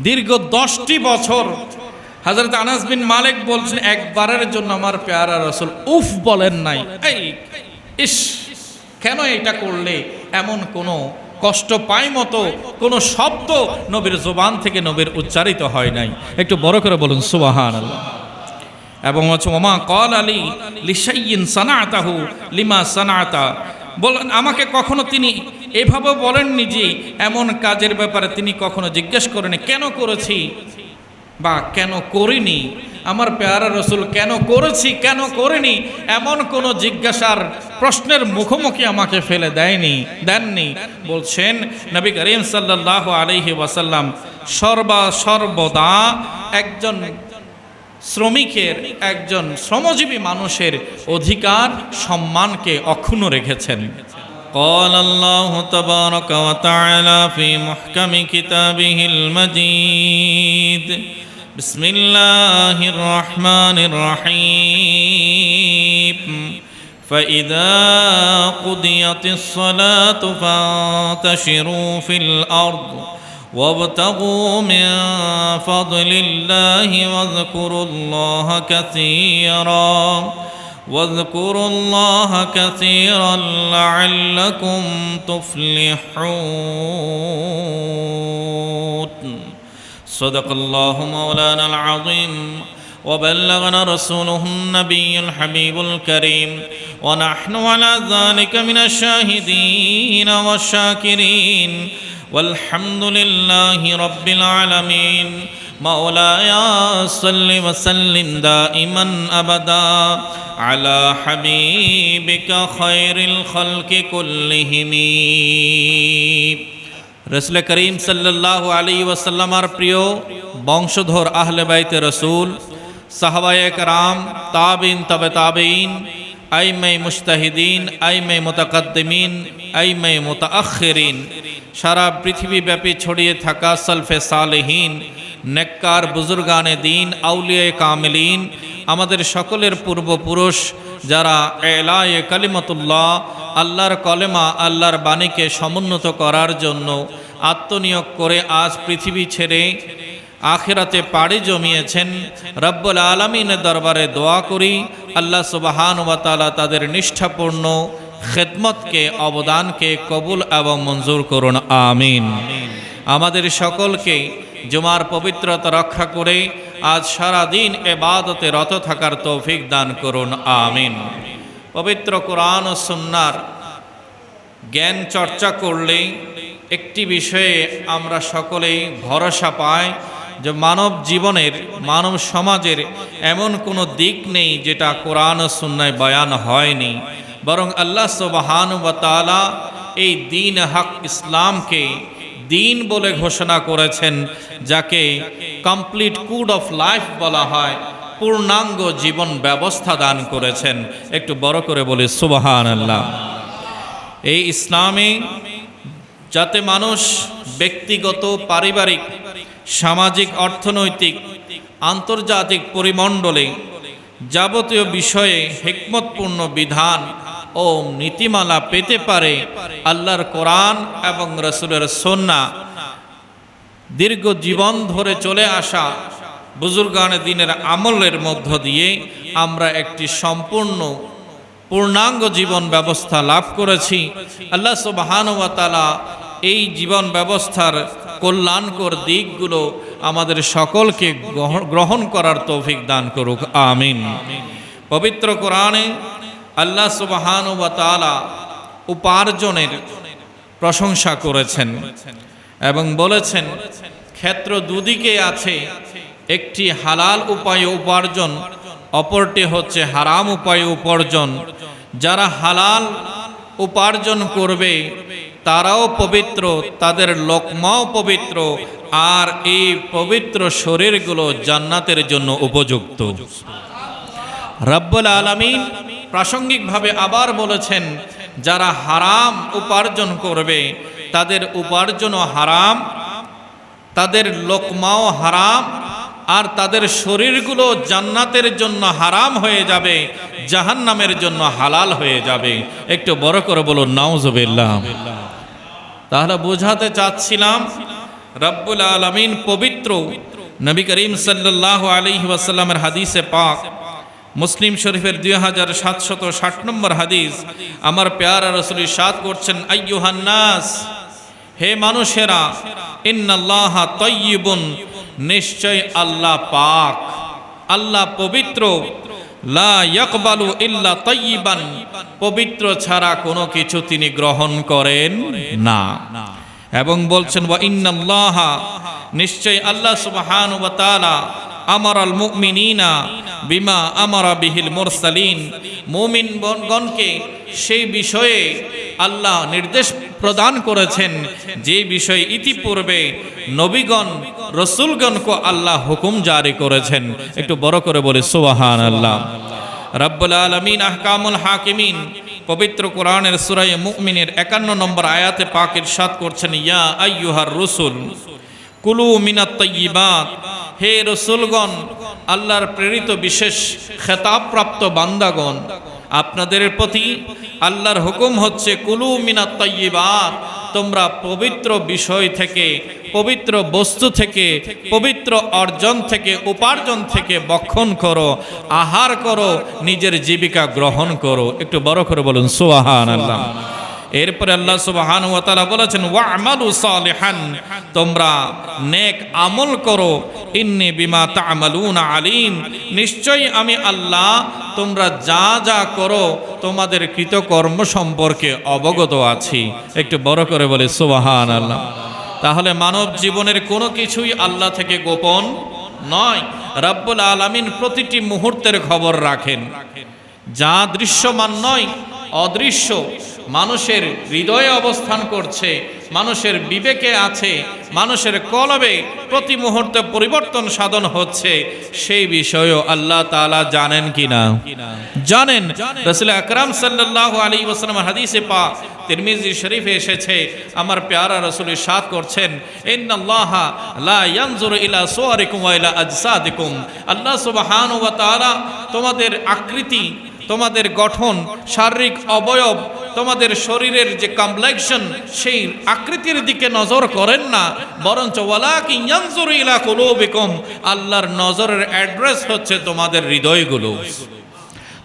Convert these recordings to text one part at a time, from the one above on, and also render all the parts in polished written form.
দীর্ঘ 10টি বছর হযরত আনাস বিন মালিক বলছেন, একবারের জন্য আমার পেয়ারা রাসূল উফ বলেন নাই। এই ইস, কেন এটা করলে, এমন কোনো কষ্ট পায় মতো কোনো শব্দ নবীর জবান থেকে নবীর উচ্চারিত হয় নাই। একটু বড় করে বলুন সুবহানাল্লাহ। এবং হচ্ছে ওমা ক্বাল আলী লিশাইয়িন সানাতাহু লিমা সানাতা, বলেন আমাকে কখনো তিনি এভাবে বলেননি যে এমন কাজের ব্যাপারে তিনি কখনো জিজ্ঞেস করেনি কেন করেছি বা কেন করিনি। আমার পেয়ারা রসুল কেন করেছি কেন করিনি এমন কোনো জিজ্ঞাসার প্রশ্নের মুখোমুখি আমাকে ফেলে দেননি। বলছেন নবী করিম সাল্লাল্লাহু আলাইহি ওয়াসাল্লাম সর্বদা একজন শ্রমিকের, একজন শ্রমজীবী মানুষের অধিকার সম্মানকে অক্ষুণ্ণ রেখেছেন। قال الله تبارك وتعالى في محكم كتابه المجيد بسم الله الرحمن الرحيم فإذا قضيت الصلاة فانتشروا في الأرض وابتغوا من فضل الله واذكروا الله كثيرا لعلكم تفلحون صدق الله مولانا العظيم وبلغنا رسوله النبي الحبيب الكريم ونحن على ذلك من الشاهدين والشاكرين والحمد لله رب العالمين مولاي صل وسلم دائما أبدا على حبيبك خير الخلق كلهم রসুল করিম সাল্লাল্লাহু আলাইহি ওয়াসাল্লামের প্রিয় বংশধর আহলে বাইতে রসুল, সাহাবায়ে কেরাম, তাবিন, তবে তাবিন, আইম্মায়ে মুজতাহিদিন, আইম্মায়ে মুতাকাদ্দিমিন, আইম্মায়ে মুতাআখিরিন, সারা পৃথিবীব্যাপী ছড়িয়ে থাকা সালফে সালেহিন, নেককার বুজুর্গানে দিন, আউলিয়ায়ে কামিলিন, আমাদের সকলের পূর্বপুরুষ যারা এলায়ে কালিমাতুল্লাহ, আল্লাহর কলেমা, আল্লাহর বাণীকে সমুন্নত করার জন্য আত্মনিয়োগ করে আজ পৃথিবী ছেড়ে আখিরাতে পাড়ি জমিয়েছেন, রব্বুল আলামিনের দরবারে দোয়া করি আল্লাহ সুবহানাহু ওয়া তাআলা তাদের নিষ্ঠাপূর্ণ খেদমতকে, অবদানকে কবুল এবং মঞ্জুর করুন, আমিন। আমাদের সকলকে জুমার পবিত্রতা রক্ষা করে আজ সারা দিন ইবাদতে রত থাকার তৌফিক দান করুন, আমিন। পবিত্র কোরআন ও সুন্নাহর জ্ঞান চর্চা করলে একটি বিষয়ে আমরা সকলেই ভরসা পাই যে মানব জীবনের, মানব সমাজের এমন কোনো দিক নেই যেটা কোরআন ও সুন্নাহয় বয়ান হয়নি, বরং আল্লাহ সুবহানাহু ওয়া তাআলা এই দ্বীন হক ইসলামকে দিন বলে ঘোষণা করেছেন, যাকে কমপ্লিট কোড অফ লাইফ বলা হয়, পূর্ণাঙ্গ জীবন ব্যবস্থা দান করেছেন। একটু বড় করে বলি সুবহানাল্লাহ। এই ইসলামে যাতে মানুষ ব্যক্তিগত, পারিবারিক, সামাজিক, অর্থনৈতিক, আন্তর্জাতিক পরিমণ্ডলে যাবতীয় বিষয়ে হিকমতপূর্ণ বিধান ও নীতিমালা পেতে পারে, আল্লাহর কোরআন এবং রাসূলের সুন্নাহ দীর্ঘ জীবন ধরে চলে আসা বুজুর্গানে দ্বীনের আমলের মধ্য দিয়ে আমরা একটি সম্পূর্ণ পূর্ণাঙ্গ জীবন ব্যবস্থা লাভ করেছি। আল্লাহ সুবহানাহু ওয়া তাআলা এই জীবন ব্যবস্থার কল্যাণকর দিকগুলো আমাদের সকলকে গ্রহণ করার তৌফিক দান করুক, আমিন। পবিত্র কোরআনে আল্লাহ সুবহানাহু ওয়া তাআলা উপার্জনের প্রশংসা করেছেন এবং বলেছেন ক্ষেত্র দুদিকে আছে, একটি হালাল উপায়ে উপার্জন, অপরটি হচ্ছে হারাম উপায়ে উপার্জন। যারা হালাল উপার্জন করবে তারাও পবিত্র, তাদের লোকমাও পবিত্র, আর এই পবিত্র শরীরগুলো জান্নাতের জন্য উপযুক্ত। রব্বুল আলামিন প্রাসঙ্গিকভাবে আবার বলেছেন, যারা হারাম উপার্জন করবে তাদের উপার্জনও হারাম, তাদের লোকমাও হারাম, আর তাদের শরীরগুলো জান্নাতের জন্য হারাম হয়ে যাবে, জাহান্নামের জন্য হালাল হয়ে যাবে। একটু বড় করে বলুন নাউজুবিল্লাহ। তাহলে বোঝাতে চাচ্ছিলাম রব্বুল আলামিন পবিত্র নবী করিম সাল্লাল্লাহু আলাইহি ওয়াসাল্লামের হাদিসে পাক মুসলিম শরীফের 2760 নম্বর হাদিস, আমার প্যারা রাসূল ইরশাদ করছেন, আইয়ুহান নাস, হে মানুষেরা, ইন্নাল্লাহা তাইয়্যিবুন, নিশ্চয় আল্লাহ পাক, আল্লাহ পবিত্র, লা ইয়াকবালু ইল্লা তাইয়্যিবান, পবিত্র ছাড়া কোনো কিছু তিনি গ্রহণ করেন না। এবং বলছেন, ওয়া ইন্নাল্লাহা, নিশ্চয় আল্লাহ সুবহানাহু ওয়া তাআলা, আমারাল মুমিনিনা বিমা আমারা বিহিল মুরসালিন, মুমিনগণকে সেই বিষয়ে আল্লাহ নির্দেশ প্রদান করেছেন যে বিষয়ে ইতিপূর্বে নবীগণ রসুলগণকে আল্লাহ হুকুম জারি করেছেন। একটু বড় করে বলে সুবহানাল্লাহ। রব্বুল আলামিন আহকামুল হাকিমিন পবিত্র কোরআনের সূরা মুমিনের 51 নম্বর আয়াতে পাক ইরশাদ করছেন, ইয়া আইয়ুহার রসুল কুলু মিনাত তাইয়্যিবাত, হে রসুলগণ, আল্লাহর প্রেরিত বিশেষ খেতাবপ্রাপ্ত বান্দাগণ, আপনাদের প্রতি আল্লাহর হুকুম হচ্ছে, কুলু মিনাত তাইয়্যিবাত, তোমরা পবিত্র বিষয় থেকে, পবিত্র বস্তু থেকে, পবিত্র অর্জন থেকে, উপার্জন থেকে ভক্ষণ করো, আহার করো, নিজের জীবিকা গ্রহণ করো। একটু বড় করে বলুন সুবহানাল্লাহ। এরপরে আল্লাহ সুবহানাহু ওয়া তাআলা বলেছেন, ওয়া'মালু সালিহান, তোমরা নেক আমল করো, ইন্নী বিমা তা'মালুনা আলিম, নিশ্চয়ই আমি আল্লাহ তোমরা যা যা করো তোমাদের কৃতকর্ম সম্পর্কে অবগত আছি। একটু বড় করে বলে সুবহানাল্লাহ। তাহলে মানব জীবনের কোনো কিছুই আল্লাহ থেকে গোপন নয়। রব্বুল আলামিন প্রতিটি মুহূর্তের খবর রাখেন, যা দৃশ্যমান নয়, অদৃশ্য, মানুষের হৃদয়ে অবস্থান করছে, মানুষের বিবেকে আছে, মানুষের কলবে প্রতি মুহূর্তে পরিবর্তন সাধন হচ্ছে, সেই বিষয়েও আল্লাহ তাআলা জানেন কিনা? জানেন। রাসূল আকরাম সাল্লাল্লাহু আলাইহি ওয়াসাল্লাম হাদিসে পাক তিরমিজি শরীফে এসেছে, আমার প্যারা রাসূল ইরশাদ করছেন, ইন্নাল্লাহা লা ইয়ানজুরু ইলা সুওয়ারিকুম ওয়া ইলা আজসাদিকুম, আল্লাহ সুবহানাহু ওয়া তাআলা তোমাদের আকৃতি, তোমাদের গঠন, শারীরিক অবয়ব, তোমাদের শরীরের যে কমপ্লেক্সন, সেই আকৃতির দিকে নজর করেন না, বরঞ্চ ওয়ালাকিন ইয়ানজুরু ইলা কুলুবিকুম, আল্লাহর নজরের অ্যাড্রেস হচ্ছে তোমাদের হৃদয়গুলো,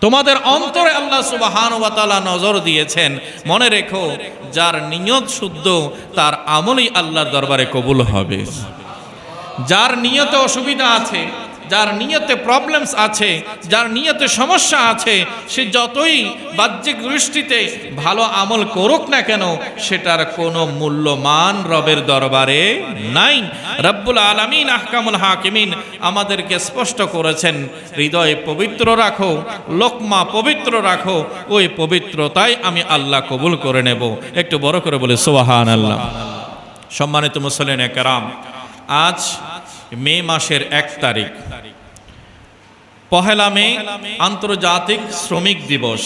তোমাদের অন্তরে আল্লাহ সুবহানাহু ওয়া তাআলা নজর দিয়েছেন। মনে রেখো, যার নিয়ত শুদ্ধ তার আমলই আল্লাহর দরবারে কবুল হবে। যার নিয়তে অসুবিধা আছে, যার নিয়তে প্রবলেমস আছে, যার নিয়তে সমস্যা আছে, সে যতই বাহ্যিক দৃষ্টিতে ভালো আমল করুক না কেন, সেটার কোনো মূল্যমান রবের দরবারে নাই। রব্বুল আলামিন আহকামুল হাকিমিন আমাদেরকে স্পষ্ট করেছেন, হৃদয় পবিত্র রাখো, লোকমা পবিত্র রাখো, ওই পবিত্রতাই আমি আল্লাহ কবুল করে নেব। একটু বড় করে বলে সুবহানাল্লাহ। সম্মানিত মুসলিম কেরাম, আজ মে মাসের 1 তারিখ, পহেলা মে আন্তর্জাতিক শ্রমিক দিবস।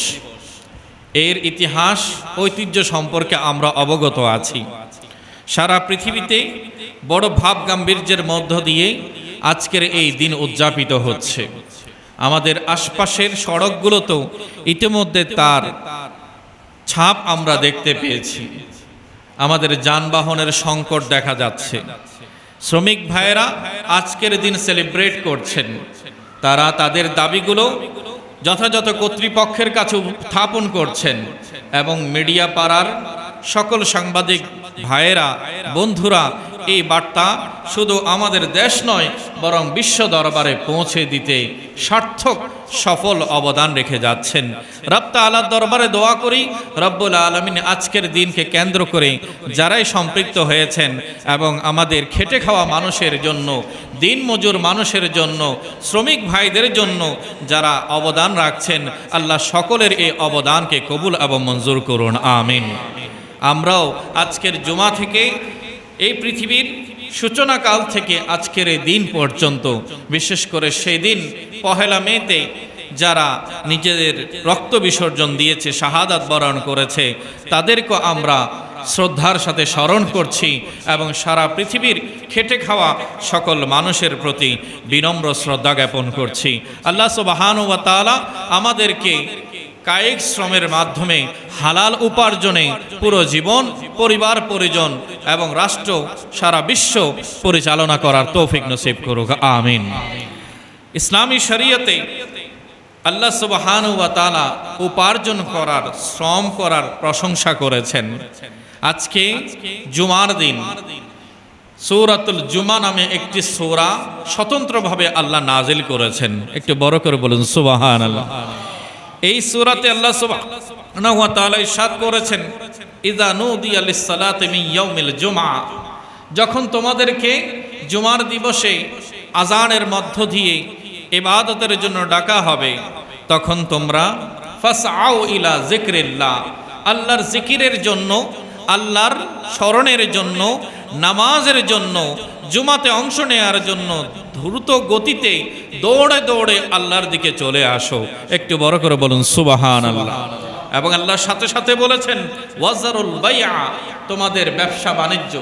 এর ইতিহাস ঐতিহ্য সম্পর্কে আমরা অবগত আছি। সারা পৃথিবীতে বড় ভাব গাম্ভীর্যের মধ্য দিয়ে আজকের এই দিন উদযাপিত হচ্ছে। আমাদের আশপাশের সড়কগুলোতেও ইতিমধ্যে তার ছাপ আমরা দেখতে পেয়েছি। আমাদের যানবাহনের সংকট দেখা যাচ্ছে। শ্রমিক ভাইয়েরা আজকের দিন সেলিব্রেট করছেন। তারা তাদের দাবিগুলো যথাযথ কর্তৃপক্ষের কাছে উত্থাপন করছেন এবং মিডিয়া পাড়ার সকল সাংবাদিক ভাইয়েরা, বন্ধুরা এই বার্তা শুধু আমাদের দেশ নয়, বরং বিশ্ব দরবারে পৌঁছে দিতে সার্থক সফল অবদান রেখে যাচ্ছেন। রব তাআলার দরবারে দোয়া করি, রব্বুল আলামিন আজকের দিনকে কেন্দ্র করে যারাই সম্পৃক্ত হয়েছেন এবং আমাদের খেটে খাওয়া মানুষের জন্য, দিন মজুর মানুষের জন্য, শ্রমিক ভাইদের জন্য যারা অবদান রাখছেন, আল্লাহ সকলের এই অবদানকে কবুল এবং মঞ্জুর করুন, আমিন। আমরাও আজকের জুমা থেকে, এই পৃথিবীর সূচনাকাল থেকে আজকের এই দিন পর্যন্ত, বিশেষ করে সেই দিন পহেলা মেতে যারা নিজেদের রক্ত বিসর্জন দিয়েছে, শাহাদাত বরণ করেছে, তাদেরকে আমরা শ্রদ্ধার সাথে স্মরণ করছি এবং সারা পৃথিবীর খেটে খাওয়া সকল মানুষের প্রতি বিনম্র শ্রদ্ধা জ্ঞাপন করছি। আল্লাহ সুবহানাহু ওয়া তাআলা আমাদেরকে কায়িক শ্রমের মাধ্যমে হালাল উপার্জনে পুরো জীবন, পরিবার পরিজন এবং রাষ্ট্র, সারা বিশ্ব পরিচালনা করার তৌফিক নসিব করুক, আমিন। ইসলামী শরীয়তে আল্লাহ সুবহানাহু ওয়া তাআলা উপার্জন করার, শ্রম করার প্রশংসা করেছেন। আজকে জুমার দিন সূরাতুল জুমা নামে একটি সূরা স্বতন্ত্রভাবে আল্লাহ নাজিল করেছেন। একটু বড় করে বলুন সুবহানাল্লাহ। এই সূরাতে আল্লাহ সুবহানাহু ওয়া তাআলা ইরশাদ করেছেন, ইযা নুদিয়া লিস-সালাতি মিন ইয়াউমিল জুমআ, যখন তোমাদেরকে জুমার দিবসে আযানের মধ্য দিয়ে ইবাদতের জন্য ডাকা হবে, তখন তোমরা ফাসআউ ইলা যিকরিল্লাহ, আল্লাহর জিকিরের জন্য, আল্লাহর স্মরণের জন্য, নামাজের জন্য, জুমাতে অংশ নেওয়ার জন্য দ্রুত গতিতে দৌড়ে দৌড়ে আল্লাহর দিকে চলে আসো। একটু বড় করে বলুন সুবহানাল্লাহ। এবং আল্লাহর সাথে সাথে বলেছেন ওয়াজারুল বাইআ, তোমাদের ব্যবসা বাণিজ্য,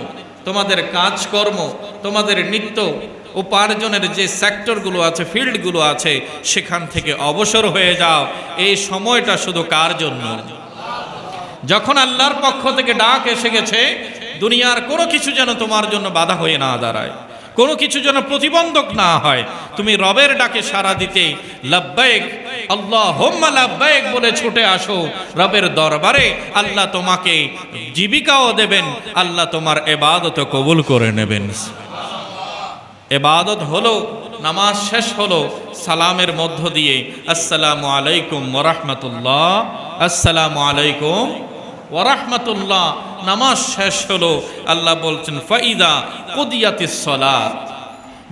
তোমাদের কাজকর্ম, তোমাদের নিত্য উপার্জনের যে সেক্টরগুলো আছে, ফিল্ডগুলো আছে, সেখান থেকে অবসর হয়ে যাও। এই সময়টা শুধু কার জন্য? যখন আল্লাহর পক্ষ থেকে ডাক এসে গেছে, দুনিয়ার কোনো কিছু যেন তোমার জন্য বাধা হয়ে না দাঁড়ায়, কোনো কিছু যেন প্রতিবন্ধক না হয়। তুমি রবের ডাকে সাড়া দিতে লাব্বাইক আল্লাহুম্মা লাব্বাইক বলে ছুটে আসো রবের দরবারে। আল্লাহ তোমাকে জীবিকাও দেবেন, আল্লাহ তোমার ইবাদত কবুল করে নেবেন। ইবাদত হলো, নামাজ শেষ হলো সালামের মধ্য দিয়ে আসসালামু আলাইকুম ওয়া রাহমাতুল্লাহ, আসসালামু আলাইকুম ওয়া রাহমাতুল্লাহ। নামাজ শেষ হলো, আল্লাহ বলছেন ফাইদা কুদিয়াতিস সালাত,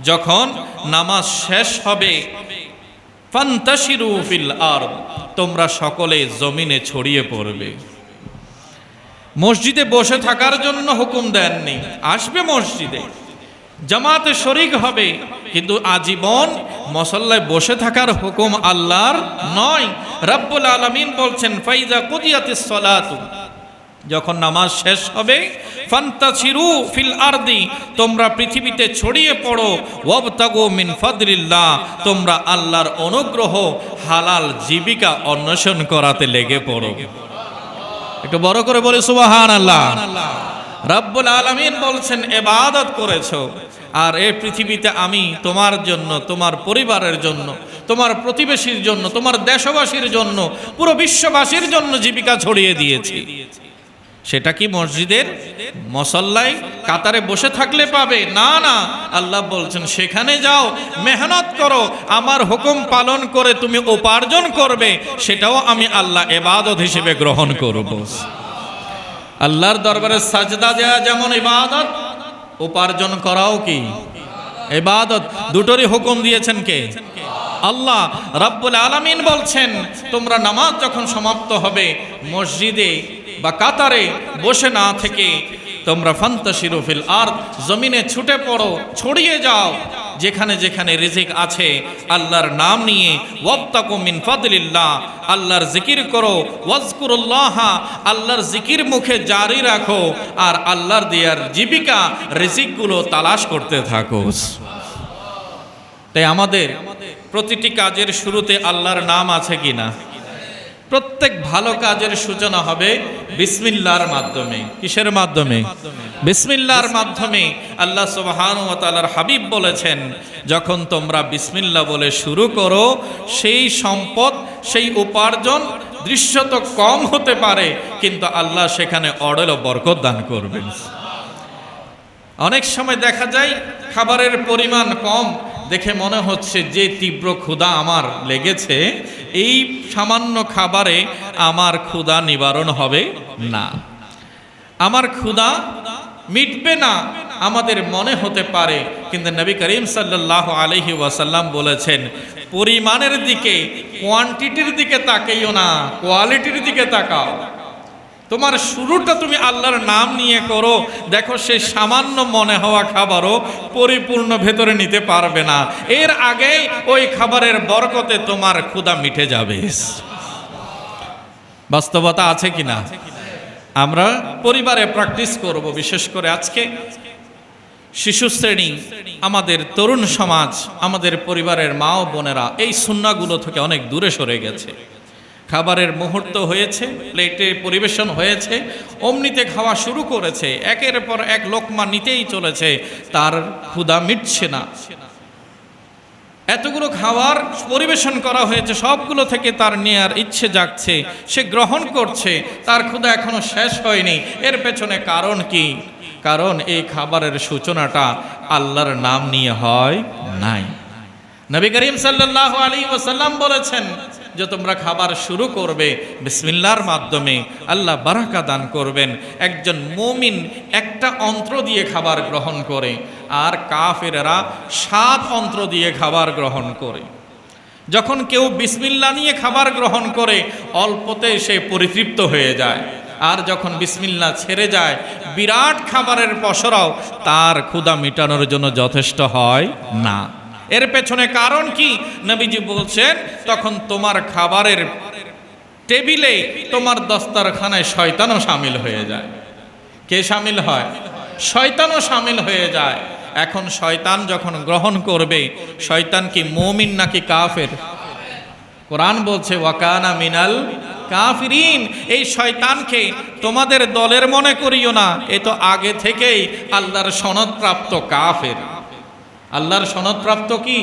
যখন নামাজ শেষ হবে ফান্তাশিরু ফিল আরদ, তোমরা সকলে জমিনে ছড়িয়ে পড়বে। মসজিদে বসে থাকার জন্য হুকুম দেননি, আসবে মসজিদে, জামাতে শরীক হবে, কিন্তু আজীবন মুসল্লায় বসে থাকার হুকুম আল্লাহর নয়। রব্বুল আলামিন বলছেন ফাইজা কুদিয়াতিস সালাতু, যখন নামাজ শেষ হবে ফান্তাশিরু ফিল আরদি, তোমরা পৃথিবীতে ছড়িয়ে পড়ো, ওয়াবতাগু মিন ফাদলিল্লাহ, তোমরা আল্লাহর অনুগ্রহ, হালাল জীবিকা অন্বেষণ করাতে লেগে পড়ো। একটু বড় করে বলে সুবহানাল্লাহ। রব্বুল আলামিন বলছেন ইবাদত করেছো, আর এই পৃথিবীতে আমি তোমার জন্য, তোমার পরিবারের জন্য, তোমার প্রতিবেশীর জন্য, তোমার দেশবাসীর জন্য, পুরো বিশ্ববাসীর জন্য জীবিকা ছড়িয়ে দিয়েছি। সেটা কি মসজিদের মুসল্লায় কাতারে বসে থাকলে পাবে? না না, আল্লাহ বলছেন সেখানে যাও, মেহনত করো, আমার হুকুম পালন করে তুমি উপার্জন করবে, সেটাও আমি আল্লাহ ইবাদত হিসেবে গ্রহণ করব। আল্লাহর দরবারে সাজদা দেওয়া যেমন ইবাদত, উপার্জন করাও কি ইবাদত। দুটোরই হুকুম দিয়েছেন কে? আল্লাহ রাব্বুল আলামিন বলছেন তোমরা নামাজ যখন সমাপ্ত হবে মসজিদে বা কাতারে বসে না থেকে তোমরা ফান্তাশিরু ফিল আরদ, জমিনে ছুটে পড়ো, ছড়িয়ে যাও, যেখানে যেখানে রিজিক আছে আল্লাহর নাম নিয়ে, ওয়াবতাকু মিন ফাদলিল্লাহ, আল্লাহর জিকির করো, ওয়াজকুরুল্লাহ, আল্লাহর জিকির মুখে জারি রাখো, আর আল্লাহর দেয়ার জীবিকা রিজিকগুলো তালাশ করতে থাকো। তাই আমাদের প্রতিটি কাজের শুরুতে আল্লাহর নাম আছে কিনা? প্রত্যেক ভালো কাজের সূচনা হবে বিসমিল্লাহর মাধ্যমে। কিসের মাধ্যমে? বিসমিল্লাহর মাধ্যমে। আল্লাহ সুবহানাহু ওয়া তাআলার হাবিব বলেছেন যখন তোমরা বিসমিল্লাহ বলে শুরু করো, সেই সম্পদ, সেই উপার্জন দৃশ্যত কম হতে পারে, কিন্তু আল্লাহ সেখানে অঢেল বরকত দান করবেন। অনেক সময় দেখা যায় খাবারের পরিমাণ কম দেখে মনে হচ্ছে যে তীব্র ক্ষুধা আমার লেগেছে, এই সামান্য খাবারে আমার ক্ষুধা নিবারণ হবে না, আমার ক্ষুধা মিটবে না, আমাদের মনে হতে পারে। কিন্তু নবী করিম সাল্লাল্লাহু আলাইহি ওয়াসাল্লাম বলেছেন পরিমাণের দিকে, কোয়ান্টিটির দিকে তাকাইও না, কোয়ালিটির দিকে তাকাও। তোমার শুরুটা তুমি আল্লাহর নাম নিয়ে করো, দেখো সেই সামান্য মনে হওয়া খাবারও পরিপূর্ণ ভেতরে নিতে পারবে না, এর আগেই ওই খাবারের বরকতে তোমার ক্ষুধা মিটে যাবে। বাস্তবতা আছে কিনা? আমরা পরিবারে প্র্যাকটিস করব। বিশেষ করে আজকে শিশু শ্রেণী, আমাদের তরুণ সমাজ, আমাদের পরিবারের মা ও বোনেরা এই সুন্নাহগুলো থেকে অনেক দূরে সরে গেছে। খাবারের মুহূর্ত হয়েছে, প্লেটে পরিবেশন হয়েছে, অমনিতে খাওয়া শুরু করেছে, একের পর এক লোকমা নিতেই চলেছে, তার ক্ষুধা মিটছে না। এতগুলো খাবার পরিবেশন করা হয়েছে, সবগুলো থেকে তার নেয়ার ইচ্ছে জাগছে, সে গ্রহণ করছে, তার ক্ষুধা এখনো শেষ হয়নি। এর পেছনে কারণ কি? কারণ এই খাবারের সূচনাটা আল্লাহর নাম নিয়ে হয় নাই। নবী করিম সাল্লাল্লাহু আলাইহি ওয়াসাল্লাম বলেছেন যে তোমরা খাবার শুরু করবে বিসমিল্লাহর মাধ্যমে, আল্লাহ বারাকা দান করবেন। একজন মুমিন একটা অন্ত্র দিয়ে খাবার গ্রহণ করে, আর কাফেরেরা 7 অন্ত্র দিয়ে খাবার গ্রহণ করে। যখন কেউ বিসমিল্লাহ নিয়ে খাবার গ্রহণ করে অল্পতে সে পরিতৃপ্ত হয়ে যায়, আর যখন বিসমিল্লাহ ছেড়ে যায় বিরাট খাবারের পসরাও তার ক্ষুধা মেটানোর জন্য যথেষ্ট হয় না। এর পেছনে কারণ কি? নবীজি বলছেন তখন তোমার খাবারের টেবিলে, তোমার দস্তারখানায় শয়তানও শামিল হয়ে যায়। কে শামিল হয়? শয়তানও শামিল হয়ে যায়। এখন শয়তান যখন গ্রহণ করবে, শয়তান কি মুমিন নাকি কাফের? কোরআন বলছে ওয়াকানা মিনাল কাফিরিন। এই শয়তানকে তোমাদের দলের মনে করিও না, এ তো আগে থেকেই আল্লাহর সনদপ্রাপ্ত কাফের। আল্লাহর সনদপ্রাপ্ত কি?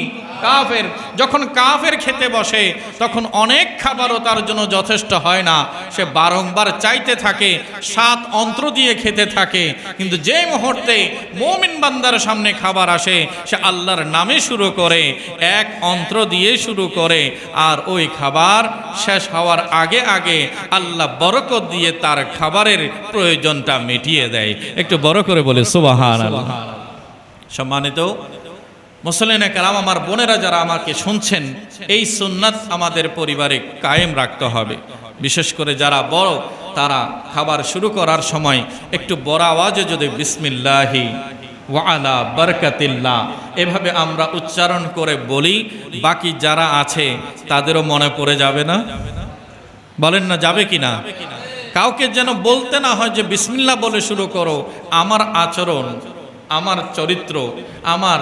কাফের। যখন কাফের খেতে বসে তখন অনেক খাবারও তার জন্য যথেষ্ট হয় না, সে বারংবার চাইতে থাকে, 7 অন্ত্র দিয়ে খেতে থাকে। কিন্তু যে মুহূর্তে মুমিন বান্দার সামনে খাবার আসে, সে আল্লাহর নামে শুরু করে, 1 অন্ত্র দিয়ে শুরু করে, আর ওই খাবার শেষ হওয়ার আগে আগে আল্লাহ বরকত দিয়ে তার খাবারের প্রয়োজনটা মিটিয়ে দেয়। একটু বড় করে বলে সুবহানাল্লাহ। সম্মানিত মুসলিম কেরাম, আমার বোনেরা যারা আমাকে শুনছেন, এই সুন্নাত আমাদের পরিবারে কায়েম রাখতে হবে। বিশেষ করে যারা বড়, তারা খাবার শুরু করার সময় একটু বড় আওয়াজে যদি বিসমিল্লাহি ওয়া আলা বারাকাতিল্লাহ এভাবে আমরা উচ্চারণ করে বলি, বাকি যারা আছে তাদেরও মনে পড়ে যাবে না? বলেন না, যাবে কি না? কাউকে যেন বলতে না হয় যে বিসমিল্লাহ বলে শুরু করো। আমার আচরণ, আমার চরিত্র, আমার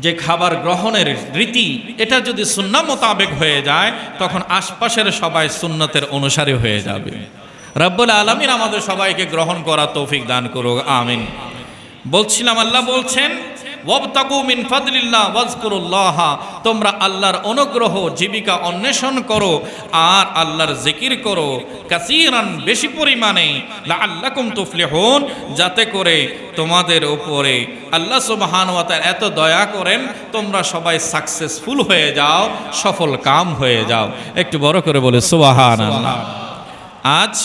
যে খাবার গ্রহণের রীতি, এটা যদি সুন্নাহ মোতাবেক হয়ে যায়, তখন আশপাশের সবাই সুন্নতের অনুসারী হয়ে যাবে। রব্বুল আলামিন আমাদের সবাইকে গ্রহণ করার তৌফিক দান করুক, আমিন। বলছিলাম, আল্লাহ বলছেন ওয়াবতাগু মিন ফাদলিল্লাহ ওয়াজকুরুল্লাহ, তোমরা আল্লাহর অনুগ্রহ জীবিকা অন্বেষণ করো আর আল্লাহর জিকির করো কাসীরান, বেশি পরিমাণে, লাআল্লাকুম তুফলিহুন, যাতে করে তোমাদের উপরে আল্লাহ সুবহানাহু ওয়া তাআলা এত দয়া করেন তোমরা সবাই সাকসেসফুল হয়ে যাও, সফল কাম হয়ে যাও। একটু বড় করে বলে সুবহানাল্লাহ। আজ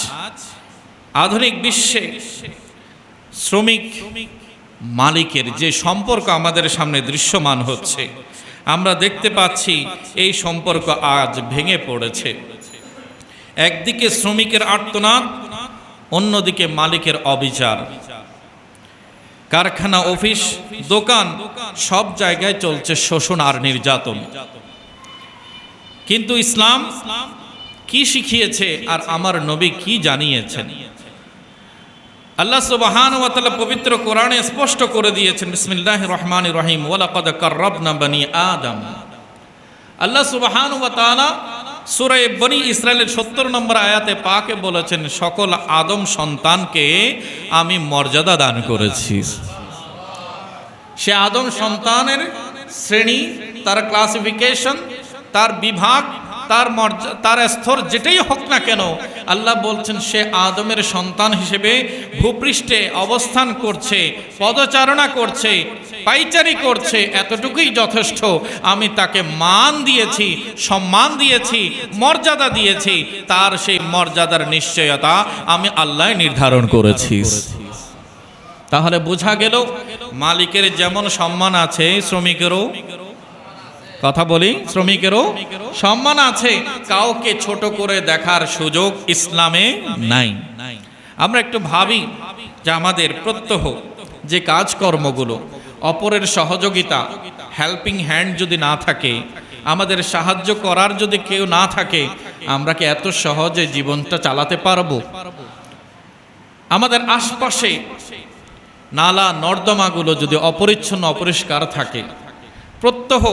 আধুনিক বিশ্বে শ্রমিক মালিকের যে সম্পর্ক আমাদের সামনে দৃশ্যমান হচ্ছে, আমরা দেখতে পাচ্ছি এই সম্পর্ক আজ ভেঙে পড়েছে। একদিকে শ্রমিকের আর্তনাদ, অন্যদিকে মালিকের অবিচার। কারখানা, অফিস, দোকান, সব জায়গায় চলছে শোষণ আর নির্যাতন। কিন্তু ইসলাম কি শিখিয়েছে আর আমার নবী কি জানিয়েছেন? আল্লাহ সুবহানাহু ওয়া তাআলা পবিত্র কোরআনে স্পষ্ট করে দিয়েছেন, বিসমিল্লাহির রহমানির রহিম, ওয়ালাকাদ কাররাবনা বনি আদম। আল্লাহ সুবহানাহু ওয়া তাআলা সূরা বনি ইসরাইলের 70 নম্বর আয়াতে পাকে বলেছেন, সকল আদম সন্তানকে আমি মর্যাদা দান করেছি। সে আদম সন্তানের শ্রেণী, তার ক্লাসিফিকেশন, তার বিভাগ, তার স্তর যেটাই হোক না কেন, আল্লাহ বলছেন সে আদমের সন্তান হিসেবে ভূপৃষ্ঠে অবস্থান করছে, পদচারণা করছে, পাইচারি করছে, এতটুকুই যথেষ্ট। আমি তাকে মান দিয়েছি, সম্মান দিয়েছি, মর্যাদা দিয়েছি, তার সেই মর্যাদার নিশ্চয়তা আমি আল্লাহ নির্ধারণ করেছি। তাহলে বোঝা গেল মালিকের যেমন সম্মান আছে, শ্রমিকেরও, কথা বলি, শ্রমিকেরও সম্মান আছে। কাউকে ছোট করে দেখার সুযোগ ইসলামে নাই। আমরা একটু ভাবি যে আমাদের প্রত্যহ যে কাজকর্মগুলো, অপরের সহযোগিতা, হেল্পিং হ্যান্ড যদি না থাকে, আমাদের সাহায্য করার যদি কেউ না থাকে, আমরা কি এত সহজে জীবনটা চালাতে পারবো? আমাদের আশপাশে নালা নর্দমাগুলো যদি অপরিচ্ছন্ন, অপরিষ্কার থাকে, প্রত্যহ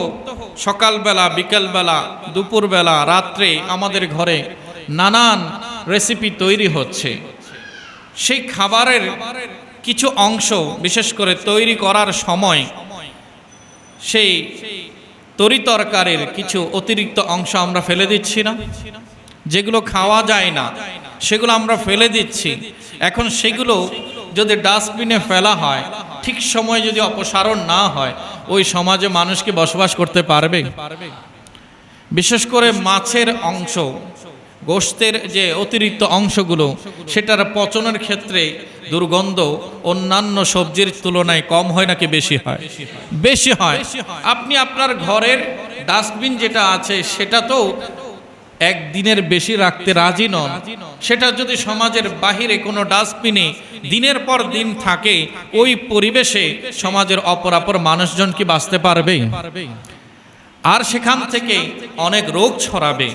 সকালবেলা, বিকেলবেলা, দুপুরবেলা, রাত্রে আমাদের ঘরে নানান রেসিপি তৈরি হচ্ছে। সেই খাবারের কিছু অংশ, বিশেষ করে তৈরি করার সময় সেই তরিতরকারির কিছু অতিরিক্ত অংশ আমরা ফেলে দিচ্ছি না? যেগুলো খাওয়া যায় না সেগুলো আমরা ফেলে দিচ্ছি। এখন সেগুলো যদি ডাস্টবিনে ফেলা হয়, ঠিক সময়ে যদি অপসারণ না হয়, ওই সমাজে মানুষ কি বসবাস করতে পারবে? বিশেষ করে মাছের অংশ, গোশতের যে অতিরিক্ত অংশগুলো, সেটার পচনের ক্ষেত্রে দুর্গন্ধ অন্যান্য সবজির তুলনায় কম হয় নাকি বেশি হয়? বেশি হয়। আপনি আপনার ঘরের ডাস্টবিন যেটা আছে সেটা তো একদিনের বেশি রাখতে রাজি নন। সেটা যদি সমাজের বাহিরে কোনো ডাস্টবিনে দিনের পর দিন থাকে, ওই পরিবেশে সমাজের অপরাপর মানুষজন কি বাঁচতে পারবে? আর সেখান থেকে অনেক রোগ ছড়াবে,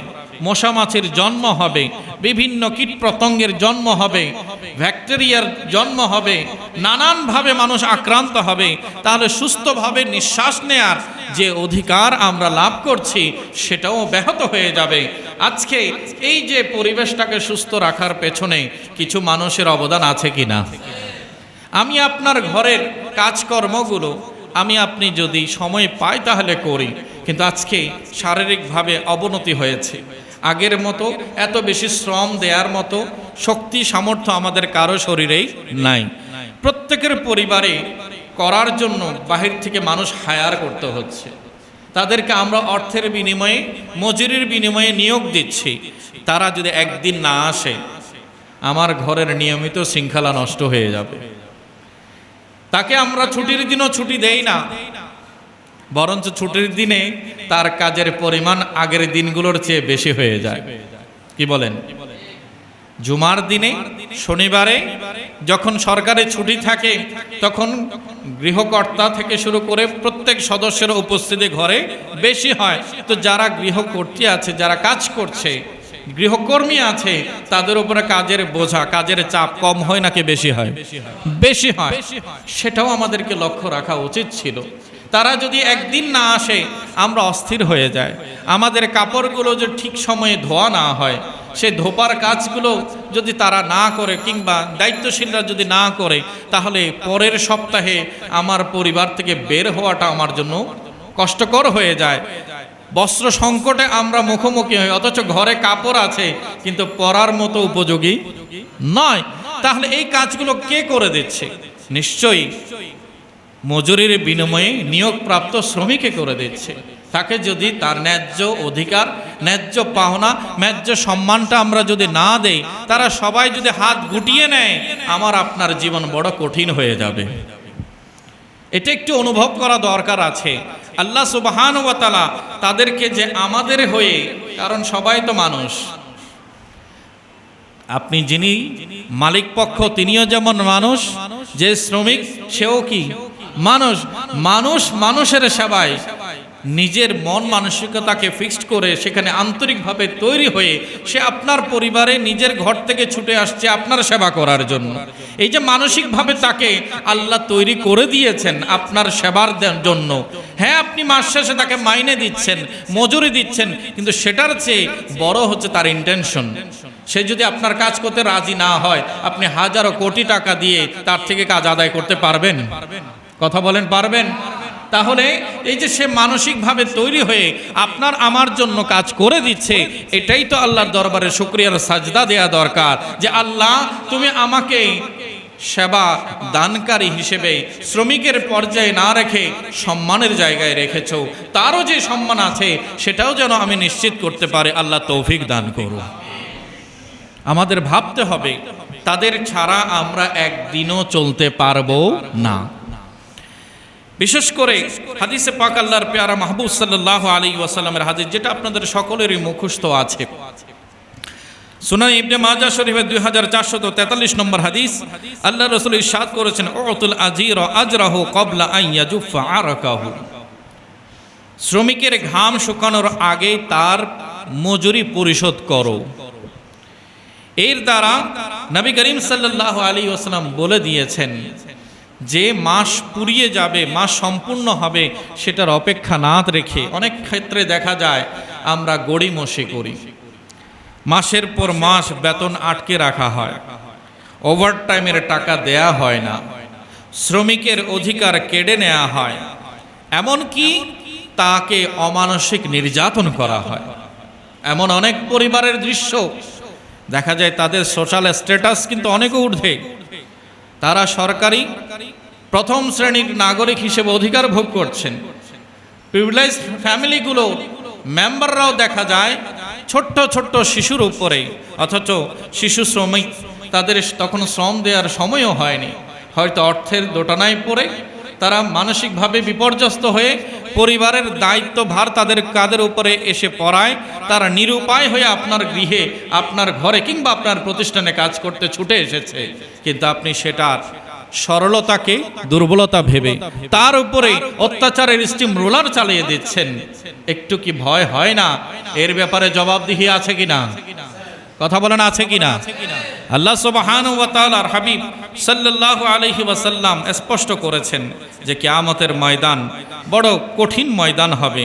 মশা মাছির জন্ম হবে, বিভিন্ন কীট পতঙ্গের জন্ম হবে, ব্যাকটেরিয়ার জন্ম হবে, নানানভাবে মানুষ আক্রান্ত হবে। তাহলে সুস্থভাবে নিঃশ্বাস নেয়ার যে অধিকার আমরা লাভ করছি সেটাও ব্যাহত হয়ে যাবে। আজকে এই যে পরিবেশটাকে সুস্থ রাখার পেছনে কিছু মানুষের অবদান আছে কিনা? আমি আপনার ঘরের কাজকর্মগুলো আমি আপনি যদি সময় পাই তাহলে করি, কিন্তু আজকে শারীরিকভাবে অবনতি হয়েছে। আগের মতো এত বেশি শ্রম দেওয়ার মতো শক্তি সামর্থ্য আমাদের কারো শরীরেই নাই। প্রত্যেকের পরিবারে করার জন্য বাহির থেকে মানুষ হায়ার করতে হচ্ছে। তাদেরকে আমরা অর্থের বিনিময়ে, মজুরির বিনিময়ে নিয়োগ দিচ্ছি। তারা যদি একদিন না আসে, আমার ঘরের নিয়মিত শৃঙ্খলা নষ্ট হয়ে যাবে। তাকে আমরা ছুটির দিনও ছুটি দেই না, বরঞ্চ ছুটির দিনে তার কাজের পরিমাণ আগের দিনগুলোর চেয়ে বেশি হয়ে যায়। কি বলেন? জুমার দিনে, শনিবারে যখন সরকারি ছুটি থাকে, তখন গৃহকর্তা থেকে শুরু করে প্রত্যেক সদস্যের উপস্থিতি ঘরে বেশি হয়। তো যারা গৃহকর্ত্রী আছে, যারা কাজ করছে, গৃহকর্মী আছে, তাদের উপরে কাজের বোঝা, কাজের চাপ কম হয় নাকি বেশি হয়? বেশি হয়। সেটাও আমাদেরকে লক্ষ্য রাখা উচিত ছিল। তারা যদি একদিন না আসে, আমরা অস্থির হয়ে যাই। আমাদের কাপড়গুলো যে ঠিক সময়ে ধোয়া না হয়, সে ধোপার কাজগুলো যদি তারা না করে, কিংবা দায়িত্বশীলরা যদি না করে, তাহলে পরের সপ্তাহে আমার পরিবার থেকে বের হওয়াটা আমার জন্য কষ্টকর হয়ে যায়। বস্ত্র সংকটে আমরা মুখোমুখি হই, অথচ ঘরে কাপড় আছে কিন্তু পরার মতো উপযোগী নয়। তাহলে এই কাজগুলো কে করে দিচ্ছে? নিশ্চয়ই মজুরির বিনিময়ে নিয়োগপ্রাপ্ত শ্রমিকে করে দিচ্ছে। তাকে যদি তার ন্যায্য অধিকার, ন্যায্য পাওনা, ন্যায্য সম্মানটা আমরা যদি না দেই, তারা সবাই যদি হাত গুটিয়ে নেয়, আমার আপনার জীবন বড় কঠিন হয়ে যাবে। এটা একটু অনুভব করা দরকার আছে। আল্লাহ সুবহানাহু ওয়া তাআলা তাদেরকে যে আমাদের হয়ে, কারণ সবাই তো মানুষ, আপনি যিনি মালিক পক্ষ তিনিও যেমন মানুষ, যে শ্রমিক সেও কি মানুষ। মানুষ মানুষের সেবায় নিজের মন মানসিকতাকে ফিক্সড করে সেখানে আন্তরিকভাবে তৈরি হয়ে সে আপনার পরিবারে নিজের ঘর থেকে ছুটে আসছে আপনার সেবা করার জন্য। এই যে মানসিকভাবে তাকে আল্লাহ তৈরি করে দিয়েছেন আপনার সেবার জন্য। হ্যাঁ, আপনি মাস শেষে তাকে মাইনে দিচ্ছেন, মজুরি দিচ্ছেন, কিন্তু সেটার চেয়ে বড় হচ্ছে তার ইন্টেনশন। সে যদি আপনার কাজ করতে রাজি না হয়, আপনি হাজারো কোটি টাকা দিয়ে তার থেকে কাজ আদায় করতে পারবেন? কথা বলেন, পারবেন? তাহলে এই যে সে মানসিকভাবে তৈরি হয়ে আপনার আমার জন্য কাজ করে দিচ্ছে, এটাই তো আল্লাহর দরবারে শুকরিয়ার সাজদা দেয়া দরকার, যে আল্লাহ তুমি আমাকে সেবা দানকারী হিসেবে শ্রমিকের পর্যায়ে না রেখে সম্মানের জায়গায় রেখেছো। তারও যে সম্মান আছে সেটাও যেন আমি নিশ্চিত করতে পারি। আল্লাহ তৌফিক দান করুন। আমাদের ভাবতে হবে, তাদের ছাড়া আমরা একদিনও চলতে পারবো না। বিশেষ করে হাদিসে পাক আল্লাহর পেয়ারা মাহবুব সাল্লাল্লাহু আলাইহি ওয়াসাল্লামের হাদিস, যেটা আপনাদের সকলেরই মুখস্থ আছে, সুনান ইবনে মাজাহ শরীফের 2443 নম্বর হাদিস। আল্লাহ রাসূল ইরশাদ করেছেন, উতুল আজির আজরাহু ক্বাবলা আন ইয়াজুফা আরাকাহু। শ্রমিকের ঘাম শুকানোর আগে তার মজুরি পরিশোধ করো। এর দ্বারা নবী করিম সাল্লাল্লাহু আলাইহি ওয়াসাল্লাম বলে দিয়েছেন, যে মাস পুরিয়ে যাবে, মাস সম্পূর্ণ হবে, সেটার অপেক্ষা না রেখে অনেক ক্ষেত্রে দেখা যায় আমরা গড়িমসি করি। মাসের পর মাস বেতন আটকে রাখা হয়, ওভারটাইমের টাকা দেয়া হয় না, শ্রমিকের অধিকার কেড়ে নেওয়া হয়, এমনকি তাকে অমানসিক নির্যাতন করা হয়। এমন অনেক পরিবারের দৃশ্য দেখা যায়, তাদের সোশ্যাল স্ট্যাটাস কিন্তু অনেক ঊর্ধ্বে, তারা সরকারি প্রথম শ্রেণীর নাগরিক হিসেবে অধিকার ভোগ করছেন। প্রিভিলেজ ফ্যামিলিগুলো মেম্বাররাও দেখা যায় ছোট্ট ছোট্ট শিশুর উপরে, অথচ শিশু শ্রমিক, তাদের তখন শ্রম দেওয়ার সময়ও হয়নি, হয়তো অর্থের দোটানায় পড়ে তারা মানসিকভাবে বিপর্যস্ত হয়ে পরিবারের দায়িত্বভার তাদের কাঁধের উপরে এসে পড়ায়, তারা নিরুপায় হয়ে আপনার গৃহে, আপনার ঘরে কিংবা আপনার প্রতিষ্ঠানে কাজ করতে ছুটে এসেছে, কিন্তু আপনি সেটার সরলতাকে দুর্বলতা ভেবে তার উপরে অত্যাচারের স্টিম রোলার চালিয়ে দিচ্ছেন। একটু কি ভয় হয় না? এর ব্যাপারে জবাবদিহি আছে কিনা? কথা বলেন, আছে কিনা? আল্লাহ সুবহানাহু ওয়া তাআলার হাবিব সাল্লাল্লাহু আলাইহি ওয়াসাল্লাম স্পষ্ট করেছেন যে কিয়ামতের ময়দান বড় কঠিন ময়দান হবে।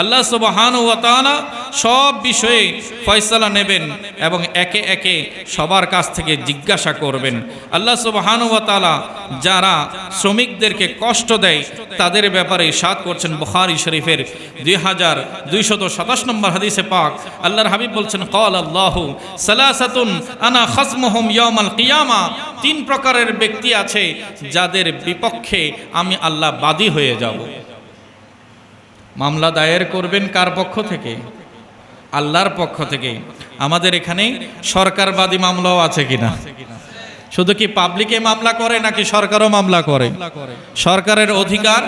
আল্লাহ সুবহানাহু ওয়া তাআলা সব বিষয়ে ফয়সালা নেবেন এবং একে একে সবার কাছ থেকে জিজ্ঞাসা করবেন। আল্লাহ সুবহানাহু ওয়া তাআলা যারা শ্রমিকদেরকে কষ্ট দেয় তাদের ব্যাপারে ইরশাদ করছেন বুখারী শরীফের 2227 নম্বর হাদিসে পাক, আল্লাহর হাবিব বলছেন, ক্বাল আল্লাহু সালাসাতুন আনা খাসমুহুম ইয়াউমাল কিয়ামা, তিন প্রকারের ব্যক্তি আছে যাদের বিপক্ষে আমি আল্লাহ বাদী হয়ে যাব। মামলা দায়ের করবেন কার পক্ষ থেকে? আল্লাহর পক্ষ থেকে। আমাদের এখানে সরকারবাদী মামলাও আছে কিনা? শুধু কি পাবলিকে মামলা করে নাকি সরকারও মামলা করে? সরকারের অধিকার,